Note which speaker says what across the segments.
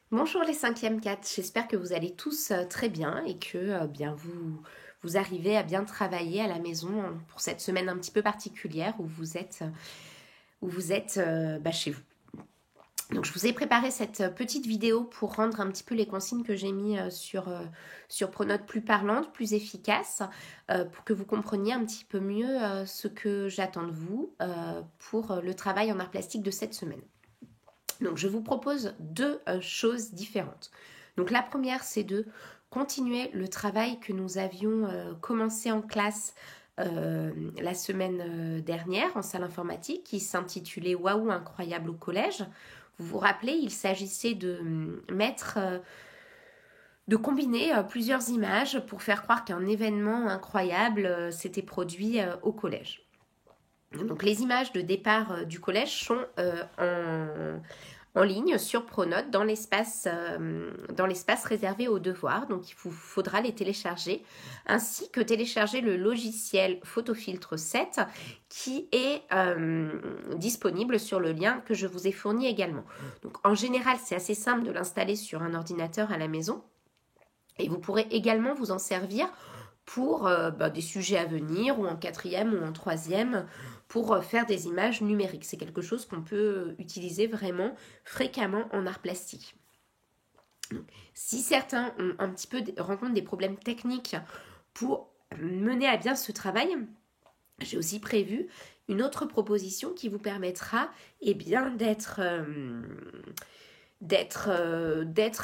Speaker 1: Bonjour les 5e 4, j'espère que vous allez tous très bien et que bien vous arrivez à bien travailler à la maison pour cette semaine un petit peu particulière où vous êtes chez vous. Donc je vous ai préparé cette petite vidéo pour rendre un petit peu les consignes que j'ai mis sur Pronote plus parlantes, plus efficaces, pour que vous compreniez un petit peu mieux ce que j'attends de vous pour le travail en art plastique de cette semaine. Donc je vous propose deux choses différentes. Donc la première, c'est de continuer le travail que nous avions commencé en classe la semaine dernière en salle informatique qui s'intitulait Waouh incroyable au collège. Vous vous rappelez, il s'agissait de de combiner plusieurs images pour faire croire qu'un événement incroyable s'était produit au collège. Donc les images de départ du collège sont en ligne sur Pronote dans l'espace réservé aux devoirs. Donc il vous faudra les télécharger, ainsi que télécharger le logiciel Photofiltre 7 qui est disponible sur le lien que je vous ai fourni également. Donc en général, c'est assez simple de l'installer sur un ordinateur à la maison. Et vous pourrez également vous en servir pour des sujets à venir ou en quatrième ou en troisième pour faire des images numériques. C'est quelque chose qu'on peut utiliser vraiment fréquemment en art plastique. Si certains ont un petit peu rencontrent des problèmes techniques pour mener à bien ce travail, j'ai aussi prévu une autre proposition qui vous permettra d'être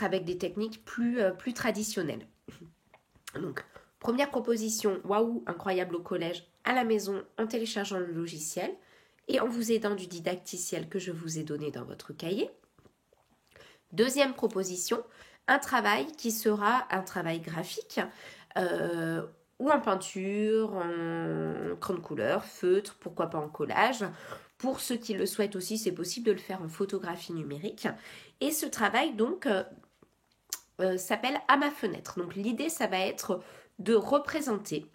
Speaker 1: avec des techniques plus traditionnelles. Donc, première proposition, waouh, incroyable au collège, à la maison, en téléchargeant le logiciel et en vous aidant du didacticiel que je vous ai donné dans votre cahier. Deuxième proposition, un travail qui sera un travail graphique ou en peinture, en crayon de couleur, feutre, pourquoi pas en collage. Pour ceux qui le souhaitent aussi, c'est possible de le faire en photographie numérique. Et ce travail, donc, s'appelle À ma fenêtre. Donc l'idée, ça va être de représenter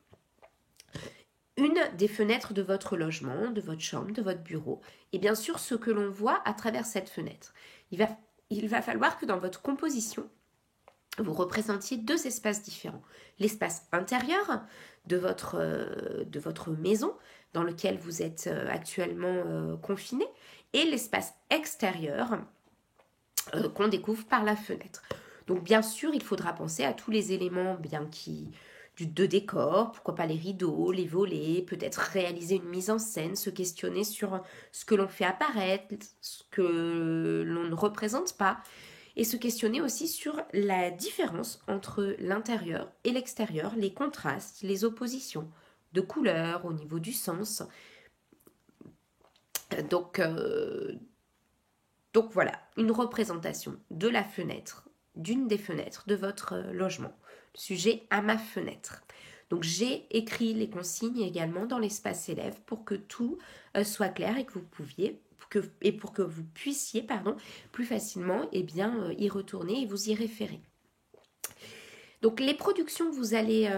Speaker 1: une des fenêtres de votre logement, de votre chambre, de votre bureau, et bien sûr ce que l'on voit à travers cette fenêtre. Il va falloir que dans votre composition, vous représentiez deux espaces différents. L'espace intérieur de votre maison, dans lequel vous êtes actuellement confiné, et l'espace extérieur qu'on découvre par la fenêtre. Donc bien sûr, il faudra penser à tous les éléments de décor, pourquoi pas les rideaux, les volets, peut-être réaliser une mise en scène, se questionner sur ce que l'on fait apparaître, ce que l'on ne représente pas, et se questionner aussi sur la différence entre l'intérieur et l'extérieur, les contrastes, les oppositions de couleurs au niveau du sens. Donc, euh, donc voilà, une représentation de la fenêtre, d'une des fenêtres de votre logement. Sujet à ma fenêtre. Donc j'ai écrit les consignes également dans l'espace élève pour que tout soit clair et que vous pouviez pour que vous puissiez plus facilement y retourner et vous y référer. Donc les productions que vous allez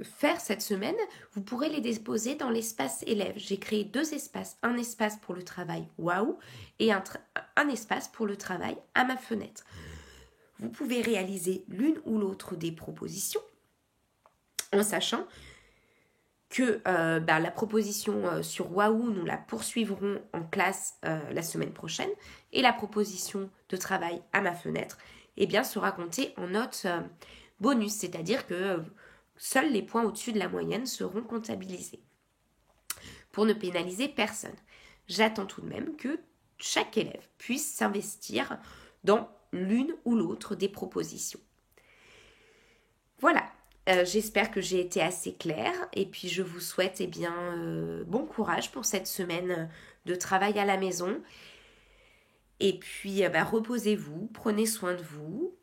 Speaker 1: faire cette semaine, vous pourrez les déposer dans l'espace élève. J'ai créé deux espaces, un espace pour le travail waouh et un espace pour le travail à ma fenêtre. Vous pouvez réaliser l'une ou l'autre des propositions en sachant que la proposition sur Waouh, nous la poursuivrons en classe la semaine prochaine et la proposition de travail à ma fenêtre sera comptée en note bonus, c'est-à-dire que seuls les points au-dessus de la moyenne seront comptabilisés. Pour ne pénaliser personne, j'attends tout de même que chaque élève puisse s'investir dans l'une ou l'autre des propositions. Voilà, j'espère que j'ai été assez claire et puis je vous souhaite bon courage pour cette semaine de travail à la maison. Et puis reposez-vous, prenez soin de vous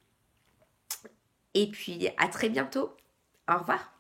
Speaker 1: et puis à très bientôt. Au revoir.